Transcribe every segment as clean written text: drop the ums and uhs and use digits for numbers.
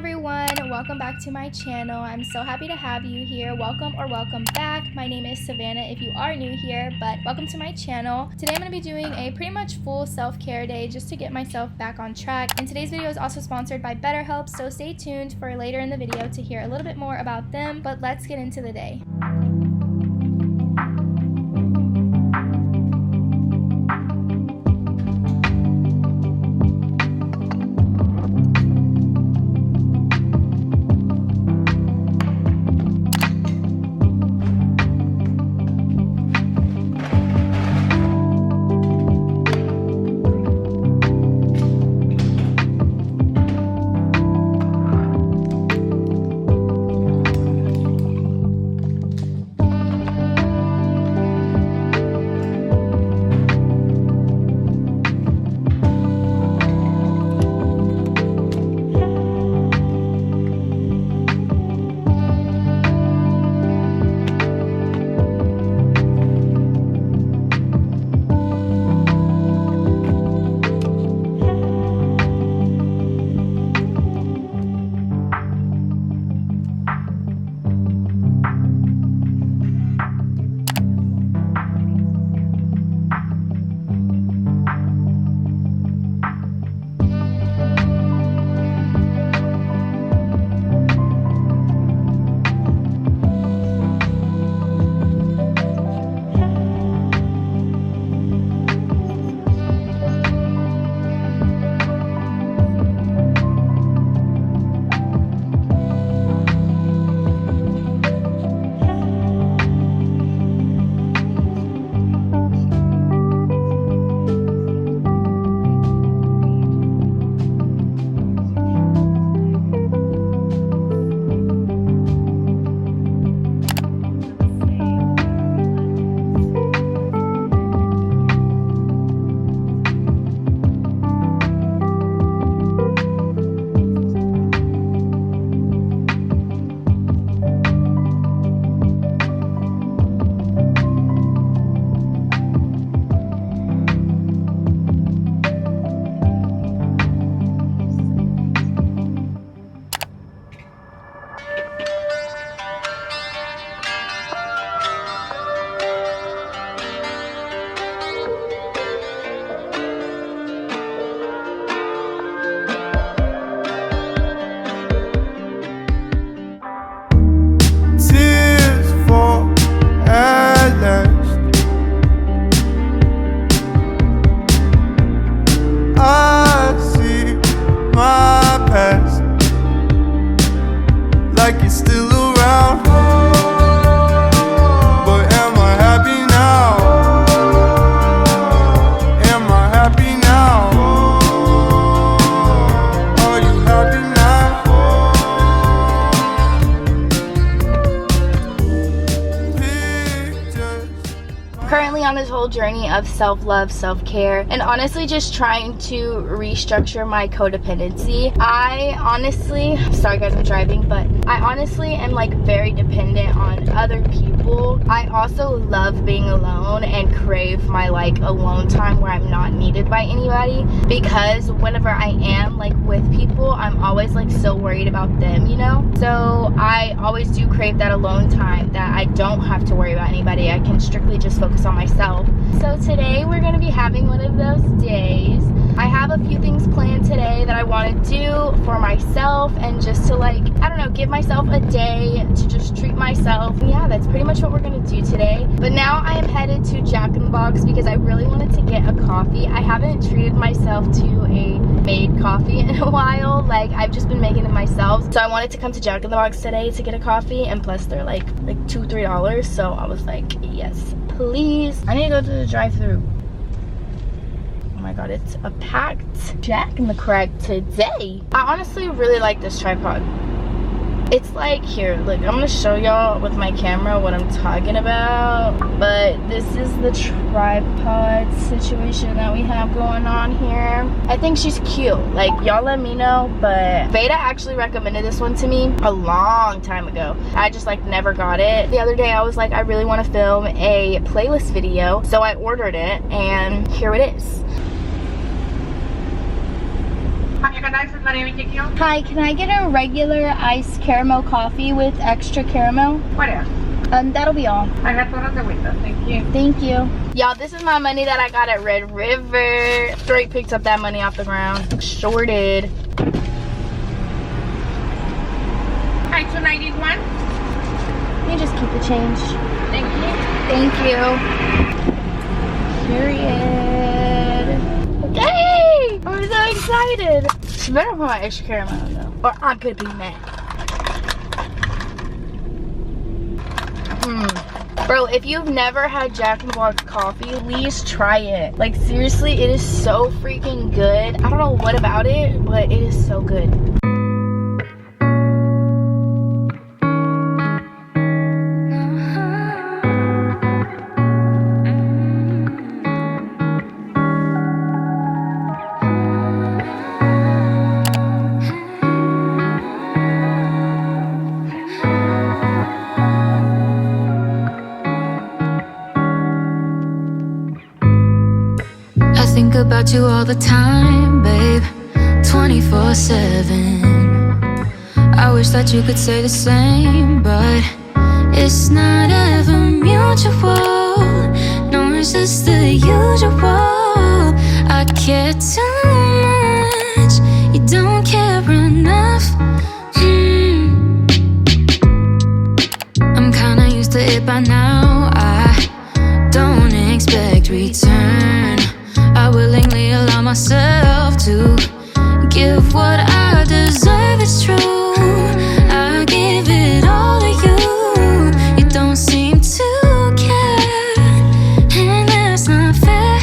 everyone, welcome back to my channel. I'm so happy to have you here. Welcome or welcome back. My name is Savannah if you are new here, but welcome to my channel. Today I'm going to be doing a pretty much full self-care day just to get myself back on track. And today's video is also sponsored by BetterHelp, so stay tuned for later in the video to hear a little bit more about them. But let's get into the day. Like it's still around, but am I happy now? Am I happy now? Are you happy now? Pictures. Currently on this whole journey of self-love, self-care, and honestly just trying to restructure my codependency. I honestly, sorry guys, I'm driving, but I honestly am like very dependent on other people. I also love being alone and crave my like alone time where I'm not needed by anybody, because whenever I am like with people, I'm always like so worried about them, you know? So I always do crave that alone time that I don't have to worry about anybody. I can strictly just focus on myself. So today we're going to be having one of those days. I have a few things planned today that I want to do for myself and just to like, I don't know, give myself a day to just treat myself. And yeah, that's pretty much what we're going to do today. But now I am headed to Jack in the Box because I really wanted to get a coffee. I haven't treated myself to a made coffee in a while. Like I've just been making it myself. So I wanted to come to Jack in the Box today to get a coffee, and plus they're like $2-3. So I was like, yes, please. I need to go to the drive-thru. Oh my god, it's a packed Jack in the Crack today. I honestly really like this tripod. It's like, here, look, I'm gonna show y'all with my camera what I'm talking about, but this is the tripod situation that we have going on here. I think she's cute. Like, y'all let me know, but Veda actually recommended this one to me a long time ago. I just like never got it. The other day I was like, I really want to film a playlist video, so I ordered it, and here it is. Hi, can I get a regular iced caramel coffee with extra caramel? That'll be all. Thank you. Thank you. Y'all, this is my money that I got at Red River. Straight picked up that money off the ground. Shorted. Hi, 291. Let me just keep the change. Thank you. Thank you. Period. Hey! I'm so excited. She better put my extra caramel on though, or I'm gonna be mad. Bro, if you've never had Jack in the Box coffee, please try it. Like seriously, it is so freaking good. I don't know what about it, but it is so good. Think about you all the time, babe, 24/7. I wish that you could say the same, but it's not ever mutual. No, it's just the usual. I care too much, you don't care enough. I'm kinda used to it by now. I don't expect return. I willingly allow myself to give what I deserve, it's true. I give it all to you. You don't seem to care, and that's not fair.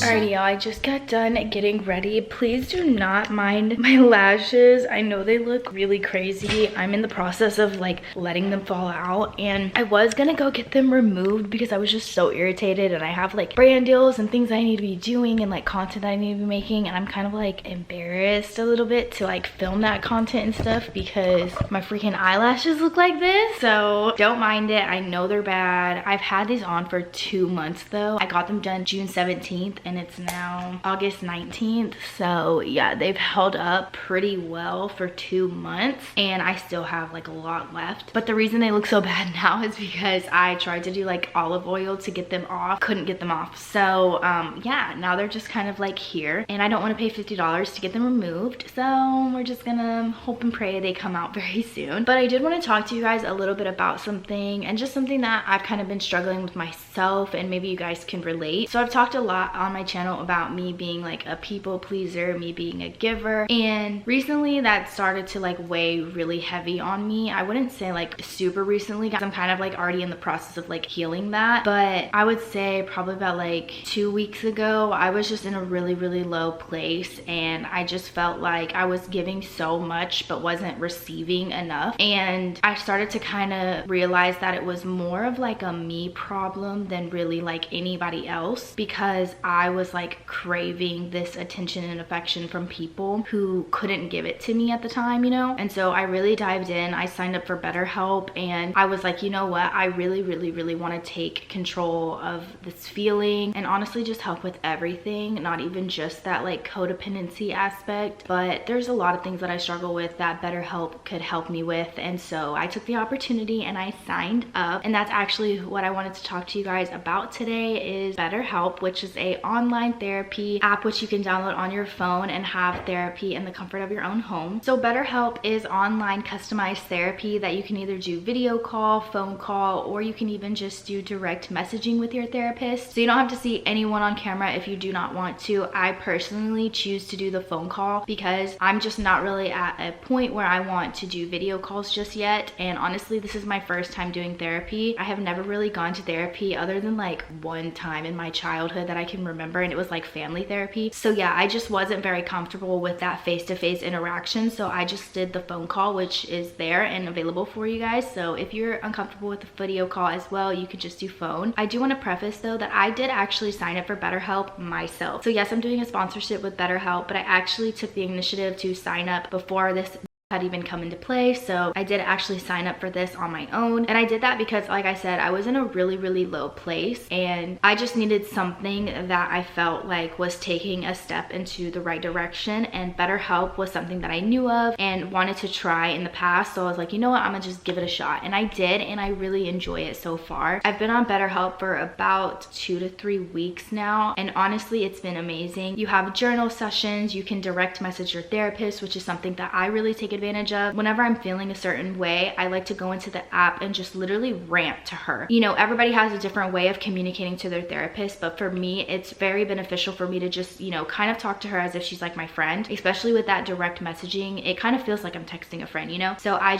Alrighty, y'all, I just got done getting ready. Please do not mind my lashes. I know they look really crazy. I'm in the process of like letting them fall out, and I was gonna go get them removed because I was just so irritated, and I have like brand deals and things I need to be doing and like content I need to be making, and I'm kind of like embarrassed a little bit to like film that content and stuff because my freaking eyelashes look like this. So don't mind it. I know they're bad. I've had these on for 2 months though. I got them done June 17th and it's now August 19th. So yeah, they've held up pretty well for 2 months, and I still have like a lot left. But the reason they look so bad now is because I tried to do like olive oil to get them off, couldn't get them off. So yeah, now they're just kind of like here, and I don't want to pay $50 to get them removed. So we're just gonna hope and pray they come out very soon. But I did want to talk to you guys a little bit about something, and just something that I've kind of been struggling with myself, and maybe you guys can relate. So I've talked a lot on my channel about me being like a people pleaser, me being a giver, and recently that started to like weigh really heavy on me. I wouldn't say like super recently, because I'm kind of like already in the process of like healing that, but I would say probably about like 2 weeks ago I was just in a really low place, and I just felt like I was giving so much but wasn't receiving enough. And I started to kind of realize that it was more of like a me problem than really like anybody else, because I was like craving this attention and affection from people who couldn't give it to me at the time, you know. And so I really dived in. I signed up for BetterHelp, and I was like, you know what, I really want to take control of this feeling and honestly just help with everything, not even just that like codependency aspect, but there's a lot of things that I struggle with that BetterHelp could help me with. And so I took the opportunity and I signed up, and that's actually what I wanted to talk to you guys about today, is BetterHelp, which is a online therapy app which you can download on your phone and have therapy in the comfort of your own home. So BetterHelp is online customized therapy that you can either do video call, phone call, or you can even just do direct messaging with your therapist. So you don't have to see anyone on camera if you do not want to. I personally choose to do the phone call because I'm just not really at a point where I want to do video calls just yet. And honestly, this is my first time doing therapy. I have never really gone to therapy other than like one time in my childhood that I can remember, and it was like family therapy. So yeah, I just wasn't very comfortable with that face-to-face interaction, so I just did the phone call, which is there and available for you guys. So if you're uncomfortable with the video call as well, you could just do phone. I do want to preface though that I did actually sign up for BetterHelp myself. So yes, I'm doing a sponsorship with BetterHelp, but I actually took the initiative to sign up before this had even come into play. So I did actually sign up for this on my own, and I did that because, like I said, I was in a really low place and I just needed something that I felt like was taking a step into the right direction, and BetterHelp was something that I knew of and wanted to try in the past. So I was like, you know what, I'm gonna just give it a shot, and I did, and I really enjoy it so far. I've been on BetterHelp for about 2 to 3 weeks now, and honestly it's been amazing. You have journal sessions, you can direct message your therapist, which is something that I really take advantage of. Whenever I'm feeling a certain way, I like to go into the app and just literally rant to her. You know, everybody has a different way of communicating to their therapist, but for me it's very beneficial for me to just, you know, kind of talk to her as if she's like my friend. Especially with that direct messaging, it kind of feels like I'm texting a friend, you know? So I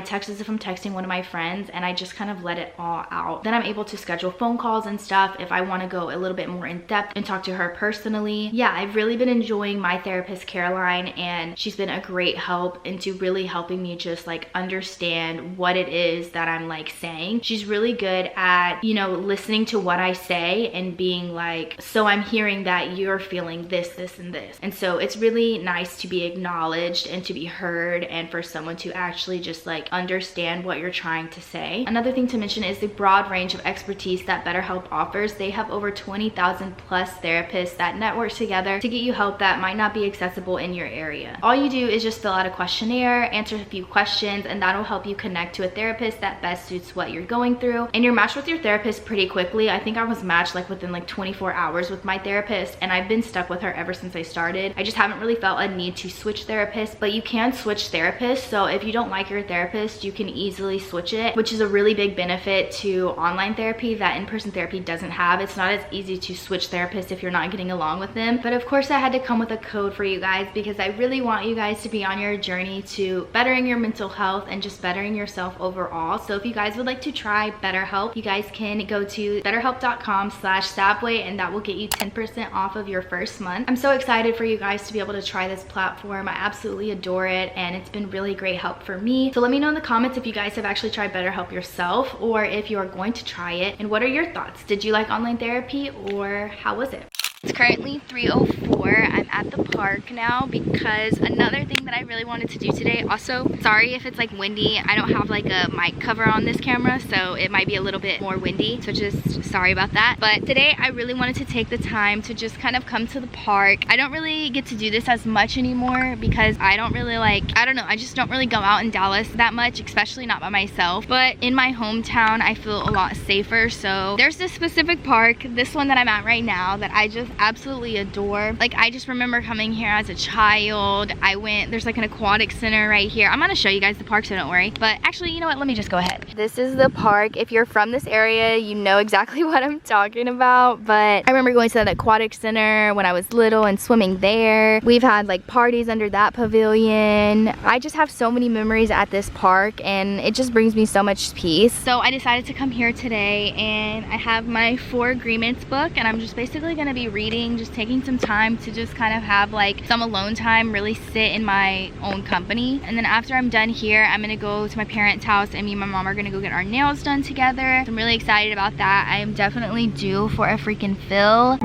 text as if I'm texting one of my friends, and I just kind of let it all out. Then I'm able to schedule phone calls and stuff if I want to go a little bit more in depth and talk to her personally. Yeah, I've really been enjoying my therapist Caroline, and she's been a great help into really helping me just like understand what it is that I'm like saying. She's really good at, you know, listening to what I say and being like, so I'm hearing that you're feeling this, this, and this. And so it's really nice to be acknowledged and to be heard, and for someone to actually just like understand what you're trying to say. Another thing to mention is the broad range of expertise that BetterHelp offers. They have over 20,000 plus therapists that network together to get you help that might not be accessible in your area. All you do is just fill out a questionnaire, answer a few questions, and that'll help you connect to a therapist that best suits what you're going through. And you're matched with your therapist pretty quickly. I think I was matched like within like 24 hours with my therapist, and I've been stuck with her ever since I started. I just haven't really felt a need to switch therapists, but you can switch therapists. So if you don't like your therapist, you can easily switch it, which is a really big benefit to online therapy that in-person therapy doesn't have. It's not as easy to switch therapists if you're not getting along with them. But of course I had to come with a code for you guys because I really want you guys to be on your journey to bettering your mental health and just bettering yourself overall. So if you guys would like to try BetterHelp, you guys can go to betterhelp.com/savway, and that will get you 10% off of your first month. I'm so excited for you guys to be able to try this platform. I absolutely adore it, and it's been really great help for me. So let me know in the comments if you guys have actually tried BetterHelp yourself, or if you are going to try it, and what are your thoughts? Did you like online therapy, or how was it? It's currently 3:04. I'm at the park now because another thing that I really wanted to do today, also sorry if it's like windy, I don't have like a mic cover on this camera, so it might be a little bit more windy, so just sorry about that. But today I really wanted to take the time to just kind of come to the park. I don't really get to do this as much anymore because I don't really like, I don't know, I just don't really go out in Dallas that much, especially not by myself. But in my hometown I feel a lot safer. So there's this specific park, this one that I'm at right now, that I just absolutely adore. Like, I just remember coming here as a child. There's like an aquatic center right here. I'm gonna show you guys the park, so don't worry. But actually, you know what, let me just go ahead. This is the park. If you're from this area, you know exactly what I'm talking about. But I remember going to that aquatic center when I was little and swimming there. We've had like parties under that pavilion. I just have so many memories at this park, and it just brings me so much peace. So I decided to come here today, and I have my 4 agreements book, and I'm just basically gonna be reading, just taking some time to just kind of have like some alone time, really sit in my own company. And then after I'm done here, I'm gonna go to my parents' house, and me and my mom are gonna go get our nails done together. So I'm really excited about that. I am definitely due for a freaking fill.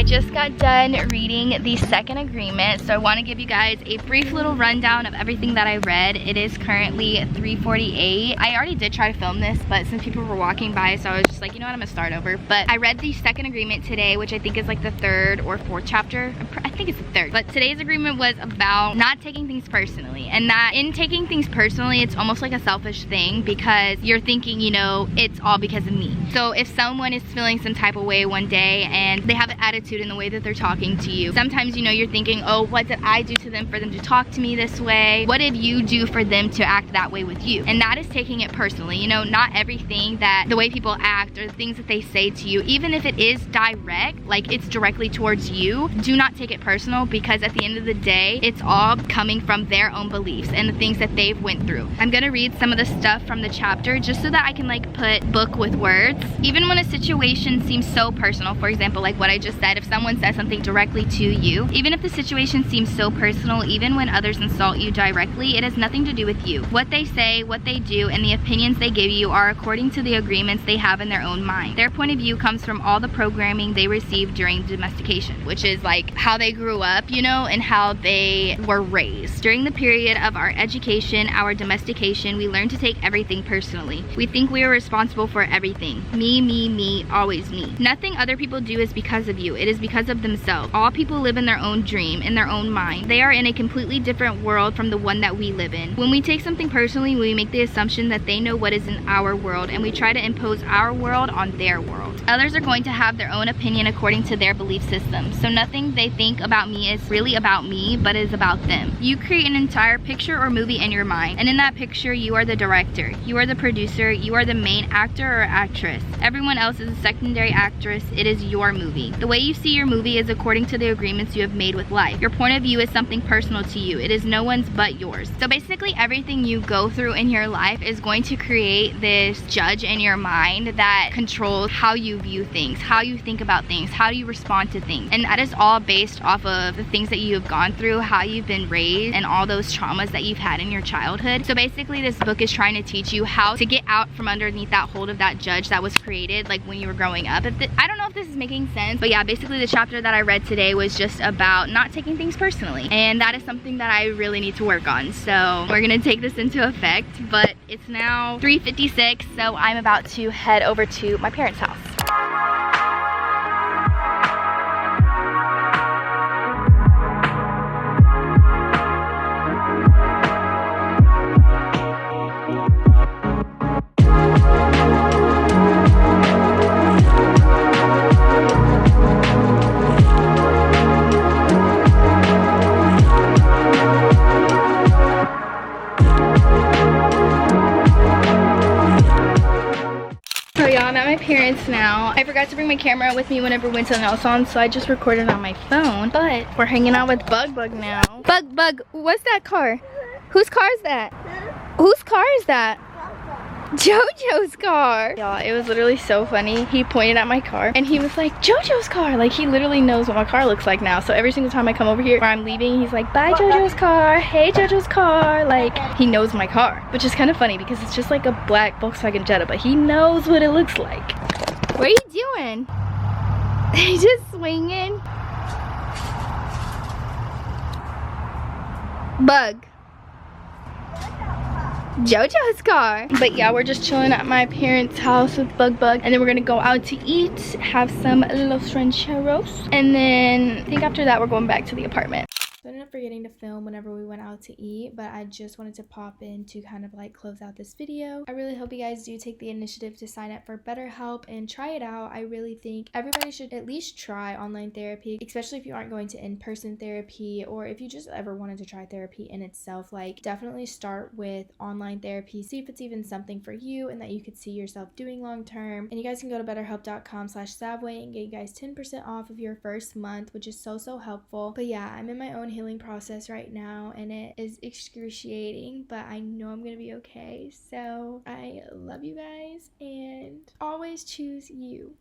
Just got done reading the second agreement, so I want to give you guys a brief little rundown of everything that I read. It is currently 3:48. I already did try to film this, but some people were walking by, so I was just like, you know what, I'm gonna start over. But I read the second agreement today, which I think is like the 3rd or 4th chapter. I think it's the 3rd. But today's agreement was about not taking things personally, and that in taking things personally, it's almost like a selfish thing because you're thinking, you know, it's all because of me. So if someone is feeling some type of way one day and they have an attitude in the way that that they're talking to you. Sometimes, you know, you're thinking, oh, what did I do to them for them to talk to me this way? What did you do for them to act that way with you? And that is taking it personally. You know, not everything that the way people act or the things that they say to you, even if it is direct, like it's directly towards you, do not take it personal, because at the end of the day, it's all coming from their own beliefs and the things that they've went through. I'm gonna read some of the stuff from the chapter just so that I can like put book with words. Even when a situation seems so personal, for example, like what I just said, if someone says something directly to you, even if the situation seems so personal, even when others insult you directly, it has nothing to do with you. What they say, what they do, and the opinions they give you are according to the agreements they have in their own mind. Their point of view comes from all the programming they received during domestication, which is like how they grew up, you know, and how they were raised. During the period of our education, our domestication, we learn to take everything personally. We think we are responsible for everything. Me, always me. Nothing other people do is because of you. It is because of themselves. All people live in their own dream, in their own mind. They are in a completely different world from the one that we live in. When we take something personally, we make the assumption that they know what is in our world, and we try to impose our world on their world. Others are going to have their own opinion according to their belief system. So nothing they think about me is really about me, but is about them. You create an entire picture or movie in your mind, and in that picture, you are the director, you are the producer, you are the main actor or actress. Everyone else is a secondary actress. It is your movie. The way you see your movie is according to the agreements you have made with life. Your point of view is something personal to you. It is no one's but yours. So basically everything you go through in your life is going to create this judge in your mind that controls how you view things, how you think about things, how you respond to things. And that is all based off of the things that you have gone through, how you've been raised, and all those traumas that you've had in your childhood. So basically this book is trying to teach you how to get out from underneath that hold of that judge that was created like when you were growing up. I don't know if this is making sense, but yeah, basically the chapter that I read today was just about not taking things personally, and that is something that I really need to work on. So we're gonna take this into effect, but it's now 3:56, so I'm about to head over to my parents' house. So y'all, I'm at my parents now. I forgot to bring my camera with me whenever we went to the nail salon, so I just recorded on my phone. But we're hanging out with Bug now. Bug, what's that car? Whose car is that? Whose car is that? JoJo's car. Y'all, it was literally so funny. He pointed at my car and he was like, JoJo's car. Like, he literally knows what my car looks like now. So every single time I come over here where I'm leaving, he's like, bye JoJo's car, hey JoJo's car. Like, he knows my car, which is kind of funny because it's just like a black Volkswagen Jetta, but he knows what it looks like. What are you doing? He's just swinging. Bug. JoJo's car. But yeah, we're just chilling at my parents' house with Bug, and then we're gonna go out to eat, have some Los Rancheros, and then I think after that we're going back to the apartment. So I ended up forgetting to film whenever we went out to eat, but I just wanted to pop in to kind of like close out this video. I really hope you guys do take the initiative to sign up for BetterHelp and try it out. I really think everybody should at least try online therapy, especially if you aren't going to in-person therapy, or if you just ever wanted to try therapy in itself. Like, definitely start with online therapy, see if it's even something for you and that you could see yourself doing long term. And you guys can go to betterhelp.com/savway and get you guys 10% off of your first month, which is so helpful. But yeah, I'm in my own healing process right now and it is excruciating, but I know I'm gonna be okay. So I love you guys and always choose you.